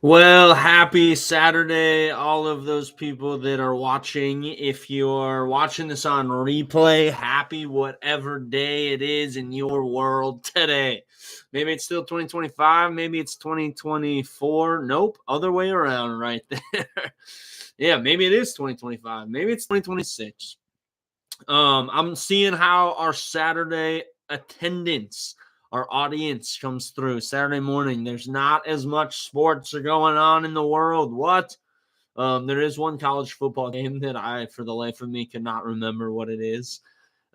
Well, happy Saturday, all of those people that are watching. If you're watching this on replay, happy whatever day it is in your world today. Maybe it's still 2025, maybe it's 2024. Nope, other way around right there. Yeah, maybe it is 2025, maybe it's 2026. I'm seeing how our Saturday attendance, our audience comes through Saturday morning. There's not as much sports are going on in the world. What? There is one college football game that I, for the life of me, cannot remember what it is.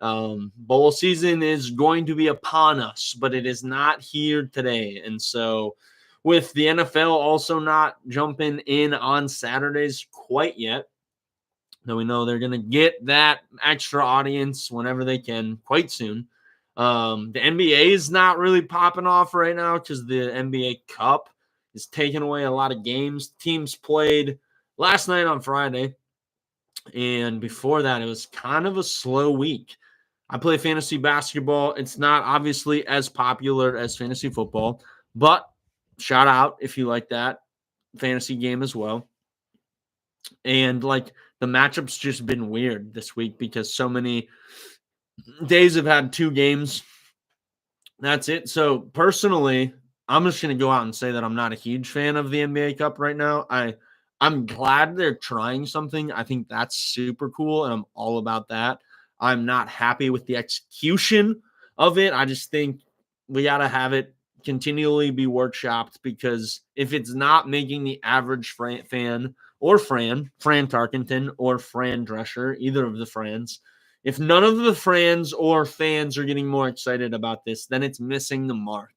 Bowl season is going to be upon us, but it is not here today. And so, with the NFL also not jumping in on Saturdays quite yet, now we know they're going to get that extra audience whenever they can quite soon. The NBA is not really popping off right now because the NBA Cup is taking away a lot of games. Teams played last night on Friday, and before that, it was kind of a slow week. I play fantasy basketball. It's not obviously as popular as fantasy football, but shout out if you like that fantasy game as well. And like the matchups just been weird this week because so many days have had two games. That's it. So personally, I'm just gonna go out and say that I'm not a huge fan of the NBA Cup right now. I'm glad they're trying something. I think that's super cool, and I'm all about that. I'm not happy with the execution of it. I just think we gotta have it continually be workshopped because if it's not making the average fan or Fran Tarkenton or Fran Drescher, either of the Frans, if none of the Frans or fans are getting more excited about this, then it's missing the mark.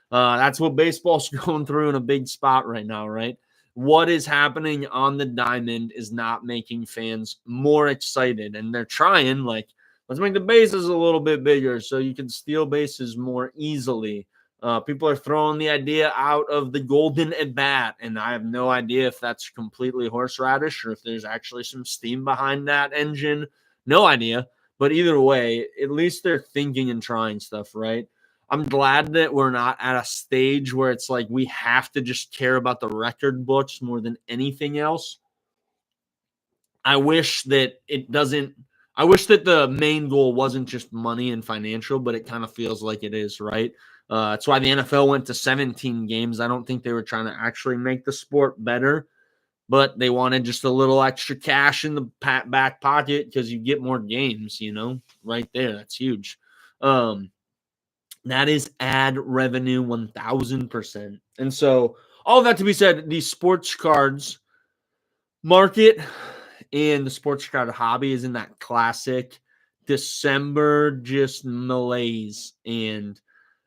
That's what baseball's going through in a big spot right now, right? What is happening on the diamond is not making fans more excited. And they're trying, like, let's make the bases a little bit bigger so you can steal bases more easily. People are throwing the idea out of the golden at bat, and I have no idea if that's completely horseradish or if there's actually some steam behind that engine. No idea. But either way, at least they're thinking and trying stuff, right? I'm glad that we're not at a stage where it's like we have to just care about the record books more than anything else. I wish that it doesn't. I wish that the main goal wasn't just money and financial, but it kind of feels like it is, right? That's why the NFL went to 17 games. I don't think they were trying to actually make the sport better, but they wanted just a little extra cash in the back pocket because you get more games, right there. That's huge. Um, that is ad revenue 1000%. And so, all that to be said, the sports cards market and the sports card hobby is in that classic December just malaise. And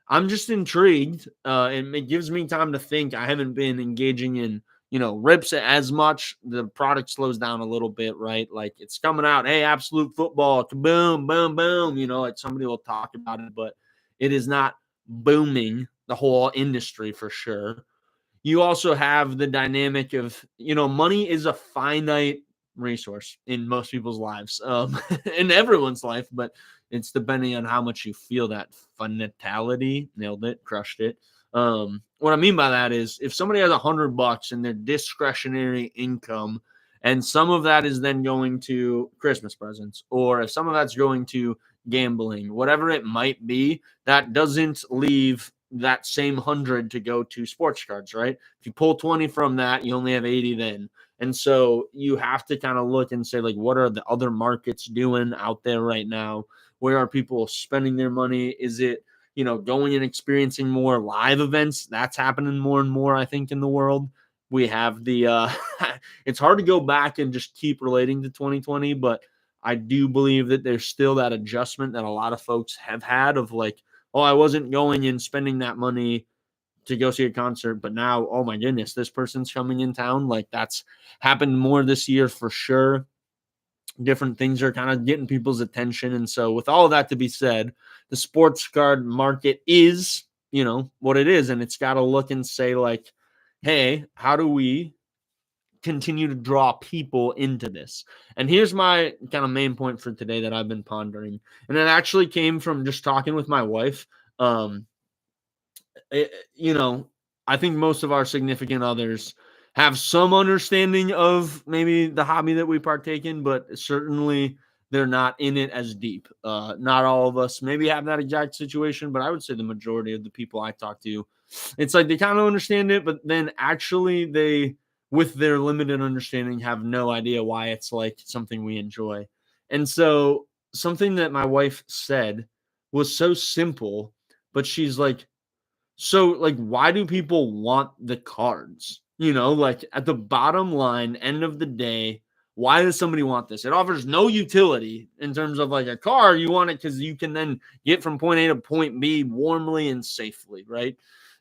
I'm just intrigued, and it gives me time to think. I haven't been engaging in, rips as much. The product slows down a little bit, right? Like it's coming out. Hey, absolute football, boom, boom, boom. Like somebody will talk about it, but it is not booming the whole industry for sure. You also have the dynamic of, money is a finite resource in most people's lives, in everyone's life, but it's depending on how much you feel that finitality. Nailed it, crushed it. What I mean by that is if somebody has $100 in their discretionary income, and some of that is then going to Christmas presents, or if some of that's going to gambling, whatever it might be, that doesn't leave that same 100 to go to sports cards, right? If you pull 20 from that, you only have 80 then. And so you have to kind of look and say, like, what are the other markets doing out there right now? Where are people spending their money? Is it, going and experiencing more live events? That's happening more and more, I think, in the world. We have it's hard to go back and just keep relating to 2020, but I do believe that there's still that adjustment that a lot of folks have had of like, oh, I wasn't going and spending that money to go see a concert, but now, oh my goodness, this person's coming in town. Like that's happened more this year for sure. Different things are kind of getting people's attention. And so, with all of that to be said, the sports card market is, what it is. And it's got to look and say, like, hey, how do we continue to draw people into this? And here's my kind of main point for today that I've been pondering. And it actually came from just talking with my wife. Um, it, you know, I think most of our significant others have some understanding of maybe the hobby that we partake in, but certainly they're not in it as deep. Not all of us maybe have that exact situation, but I would say the majority of the people I talk to, it's like they kind of understand it, but then actually they, with their limited understanding, have no idea why it's like something we enjoy. And so something that my wife said was so simple, but she's like, so, like, why do people want the cards? Like at the bottom line, end of the day, why does somebody want this? It offers no utility in terms of like a car. You want it because you can then get from point A to point B warmly and safely, right?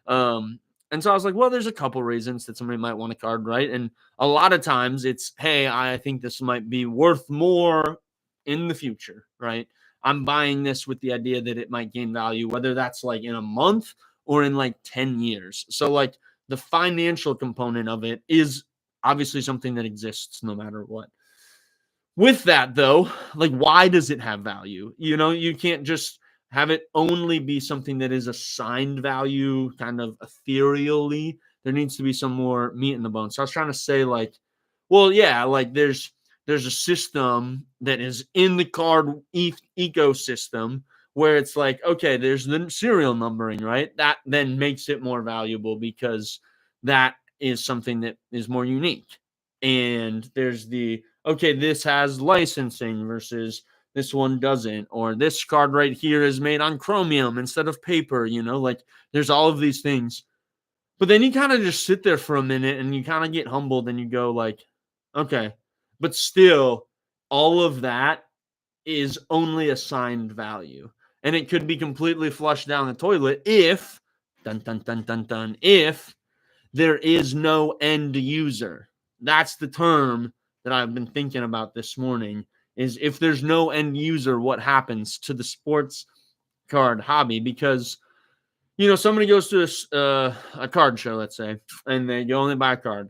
And so I was like, well, there's a couple reasons that somebody might want a card, right? And a lot of times it's, hey, I think this might be worth more in the future, right? I'm buying this with the idea that it might gain value, whether that's like in a month or in like 10 years. So like the financial component of it is obviously something that exists no matter what. With that though, like why does it have value? You can't just have it only be something that is assigned value kind of ethereally. There needs to be some more meat in the bone. So I was trying to say like, well, yeah, like there's a system that is in the card ecosystem where it's like, okay, there's the serial numbering, right? That then makes it more valuable because that is something that is more unique. And there's the, okay, this has licensing versus this one doesn't, or this card right here is made on chromium instead of paper, like there's all of these things. But then you kind of just sit there for a minute and you kind of get humbled and you go like, okay, but still all of that is only assigned value. And it could be completely flushed down the toilet if, dun, dun, dun, dun, dun, if there is no end user. That's the term that I've been thinking about this morning, is if there's no end user, what happens to the sports card hobby? Because, somebody goes to a card show, let's say, and they only buy a card.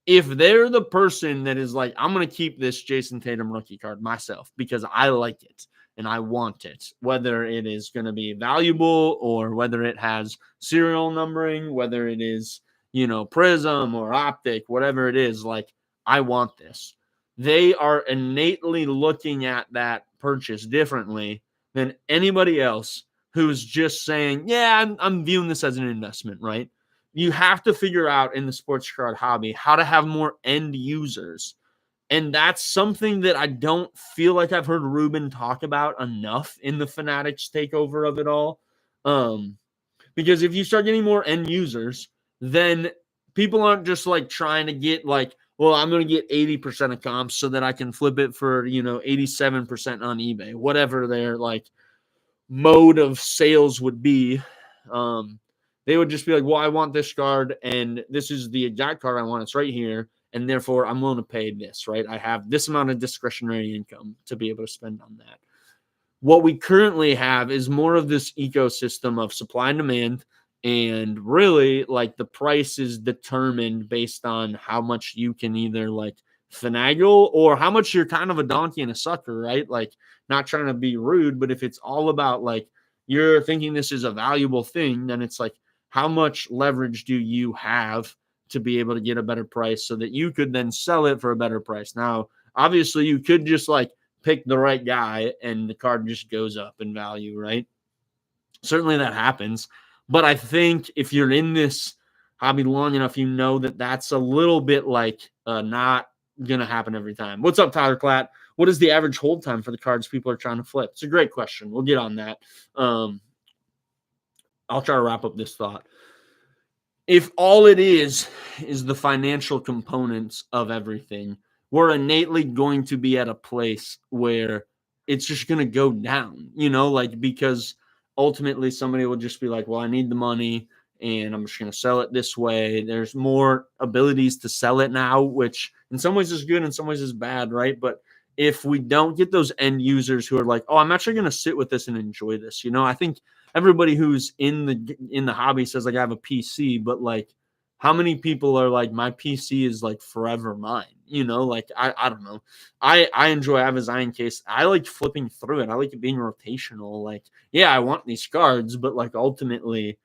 If they're the person that is like, I'm going to keep this Jason Tatum rookie card myself because I like it and I want it, whether it is going to be valuable or whether it has serial numbering, whether it is, prism or optic, whatever it is, like, I want this. They are innately looking at that purchase differently than anybody else who's just saying, yeah, I'm viewing this as an investment, right? You have to figure out in the sports card hobby how to have more end users. And that's something that I don't feel like I've heard Ruben talk about enough in the Fanatics takeover of it all. Because if you start getting more end users, then people aren't just like trying to get like, well, I'm going to get 80% of comps so that I can flip it for, 87% on eBay, whatever their like mode of sales would be. They would just be like, well, I want this card and this is the exact card I want. It's right here. And therefore I'm willing to pay this, right? I have this amount of discretionary income to be able to spend on that. What we currently have is more of this ecosystem of supply and demand. And really, like, the price is determined based on how much you can either like finagle or how much you're kind of a donkey and a sucker, right? Like, not trying to be rude, but if it's all about like you're thinking this is a valuable thing, then it's like, how much leverage do you have to be able to get a better price so that you could then sell it for a better price? Now, obviously, you could just like pick the right guy and the card just goes up in value, right? Certainly that happens. But I think if you're in this hobby long enough, you know that that's a little bit like not going to happen every time. What's up, Tyler Klatt? What is the average hold time for the cards people are trying to flip? It's a great question. We'll get on that. I'll try to wrap up this thought. If all it is the financial components of everything, we're innately going to be at a place where it's just going to go down, like, because ultimately somebody will just be like, well, I need the money and I'm just going to sell it this way. There's more abilities to sell it now, which in some ways is good, in some ways is bad, right? But if we don't get those end users who are like, oh, I'm actually going to sit with this and enjoy this, I think everybody who's in the hobby says like I have a PC, but like how many people are like my PC is like forever mine? Like I don't know. I enjoy, I have a Zion case. I like flipping through it. I like it being rotational. Like, yeah, I want these cards, but like ultimately,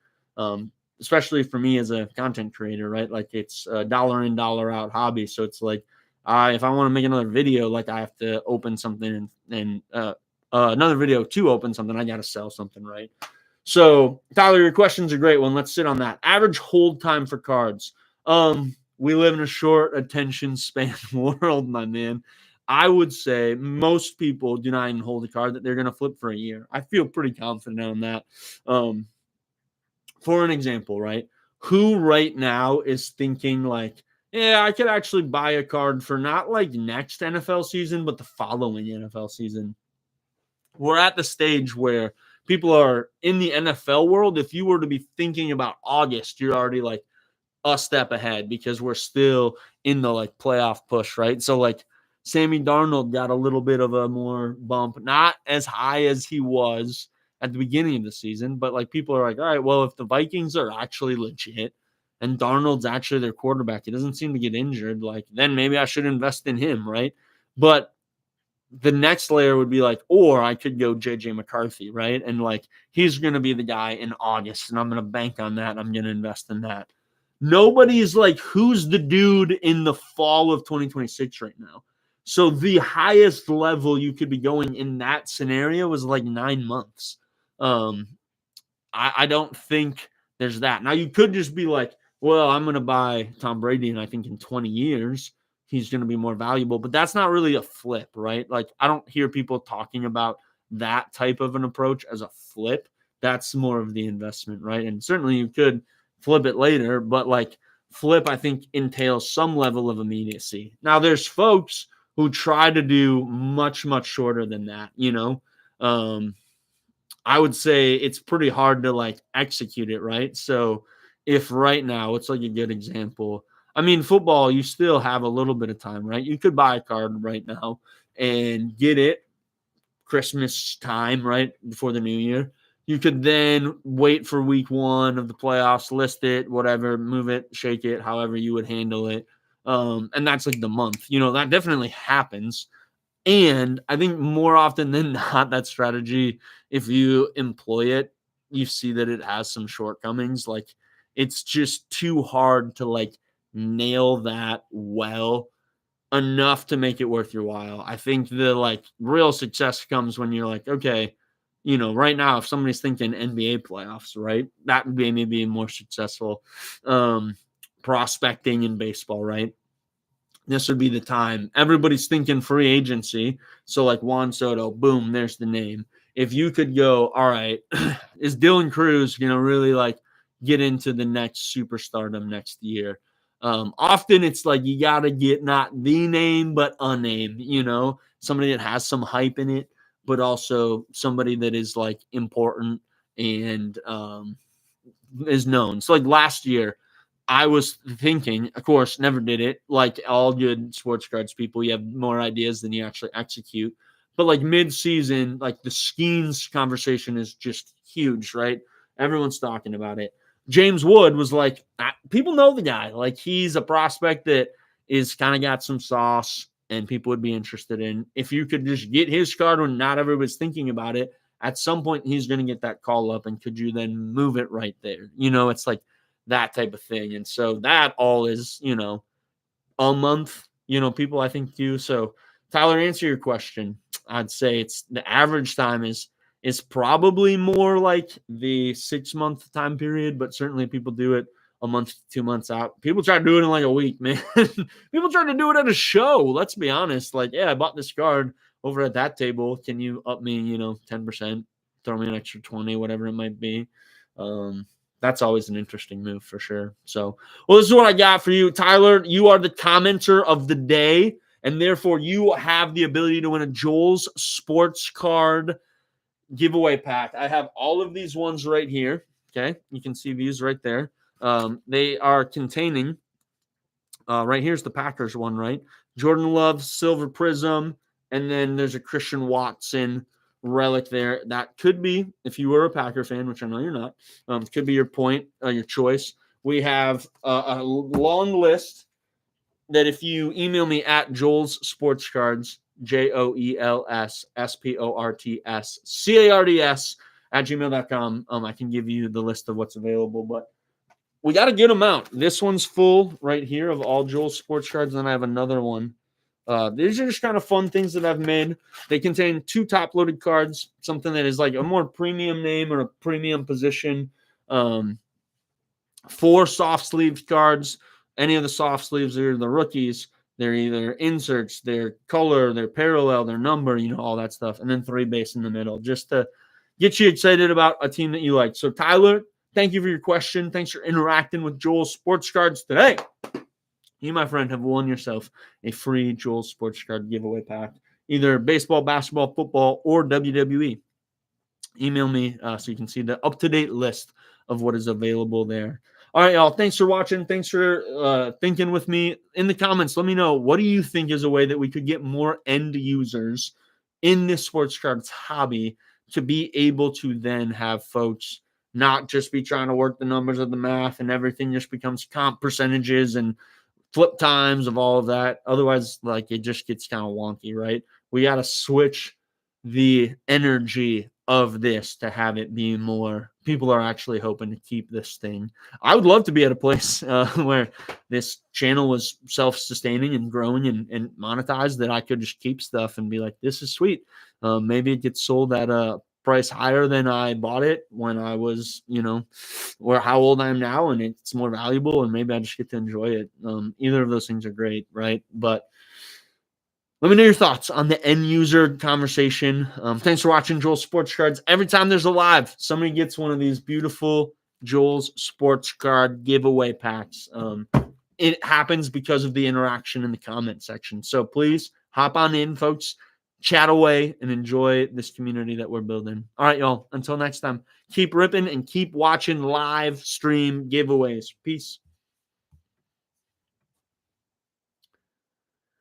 especially for me as a content creator, right? Like it's a dollar in, dollar out hobby. So it's like, if I want to make another video, like I have to open something and another video to open something, I got to sell something, right? So Tyler, your question's a great one. Let's sit on that. Average hold time for cards. We live in a short attention span world, my man. I would say most people do not even hold a card that they're going to flip for a year. I feel pretty confident on that. For an example, right? Who right now is thinking like, yeah, I could actually buy a card for not like next NFL season, but the following NFL season. We're at the stage where people are in the NFL world. If you were to be thinking about August, you're already like a step ahead because we're still in the like playoff push, right? So like Sammy Darnold got a little bit of a more bump, not as high as he was at the beginning of the season, but like people are like, all right, well, if the Vikings are actually legit and Darnold's actually their quarterback, he doesn't seem to get injured, like then maybe I should invest in him, right? But the next layer would be like, or I could go JJ McCarthy, right? And like he's going to be the guy in August, and I'm going to bank on that. I'm going to invest in that. Nobody is like, who's the dude in the fall of 2026 right now? So the highest level you could be going in that scenario was like 9 months. I don't think there's that. Now you could just be like, well, I'm going to buy Tom Brady, and I think in 20 years he's going to be more valuable. But that's not really a flip, right? Like I don't hear people talking about that type of an approach as a flip. That's more of the investment, right? And certainly you could flip it later, but like flip, I think entails some level of immediacy. Now there's folks who try to do much, much shorter than that, you know. I would say it's pretty hard to like execute it, right? So if right now it's like a good example. I mean, football, you still have a little bit of time, right? You could buy a card right now and get it Christmas time, right? Before the new year. You could then wait for week 1 of the playoffs, list it, whatever, move it, shake it, however you would handle it. And that's like the month. You know, that definitely happens. And I think more often than not, that strategy, if you employ it, you see that it has some shortcomings. Like it's just too hard to like nail that well enough to make it worth your while. I think the like real success comes when you're like, okay, you know, right now, if somebody's thinking NBA playoffs, right, that would be maybe more successful. Prospecting in baseball, right? This would be the time. Everybody's thinking free agency. So like Juan Soto, boom, there's the name. If you could go, all right, is Dylan Cruz going to really like get into the next superstardom next year? Often it's like you got to get not the name, but a name, you know, somebody that has some hype in it, but also somebody that is like important and is known. So like last year, I was thinking, of course, never did it. Like all good sports cards people, you have more ideas than you actually execute. But like mid-season, like the Skeens conversation is just huge, right? Everyone's talking about it. James Wood was like, people know the guy. Like he's a prospect that is kind of got some sauce and people would be interested in. If you could just get his card when not everybody's thinking about it, at some point he's going to get that call up. And could you then move it right there? You know, it's like that type of thing. And so that all is, you know, a month, you know, people I think do. So Tyler, answer your question. I'd say it's the average time is probably more like the 6-month time period, but certainly people do it a month, 2 months out. People try to do it in like a week, man. People try to do it at a show. Let's be honest. Like, yeah, I bought this card over at that table. Can you up me, you know, 10%, throw me an extra 20, whatever it might be. That's always an interesting move for sure. So, well, this is what I got for you. Tyler, you are the commenter of the day, and therefore you have the ability to win a Joel's Sports Card giveaway pack. I have all of these ones right here. Okay. You can see these right there. They are containing, right here's the Packers one, right? Jordan Love, Silver Prism, and then there's a Christian Watson relic there. That could be, if you were a Packer fan, which I know you're not, could be your point, your choice. We have a long list that if you email me at Joel's Sports Cards, JoelSSportsCards @gmail.com, I can give you the list of what's available. But we got to get them out. This one's full right here of all Joel's sports cards. And then I have another one. These are just kind of fun things that I've made. They contain 2 top-loaded cards, something that is like a more premium name or a premium position. 4 soft sleeved cards. Any of the soft sleeves are the rookies. They're either inserts, they're color, they're parallel, they're number, all that stuff. And then 3 base in the middle just to get you excited about a team that you like. So, Tyler, thank you for your question. Thanks for interacting with Joel's Sports Cards today. You, my friend, have won yourself a free Joel's Sports Card giveaway pack, either baseball, basketball, football, or WWE. Email me so you can see the up-to-date list of what is available there. All right, y'all. Thanks for watching. Thanks for thinking with me. In the comments, let me know, what do you think is a way that we could get more end users in this sports cards hobby to be able to then have folks not just be trying to work the numbers of the math and everything just becomes comp percentages and flip times of all of that. Otherwise, like, it just gets kind of wonky, right? We got to switch the energy of this to have it be more people are actually hoping to keep this thing. I would love to be at a place where this channel was self-sustaining and growing and monetized, that I could just keep stuff and be like, this is sweet. Maybe it gets sold at a price higher than I bought it when I was, or how old I am now, and it's more valuable, and maybe I just get to enjoy it. Either of those things are great, right? But let me know your thoughts on the end user conversation. Thanks for watching Joel's Sports Cards. Every time there's a live, somebody gets one of these beautiful Joel's Sports Card giveaway packs. It happens because of the interaction in the comment section. So please hop on in, folks. Chat away and enjoy this community that we're building. All right, y'all. Until next time, keep ripping and keep watching live stream giveaways. Peace.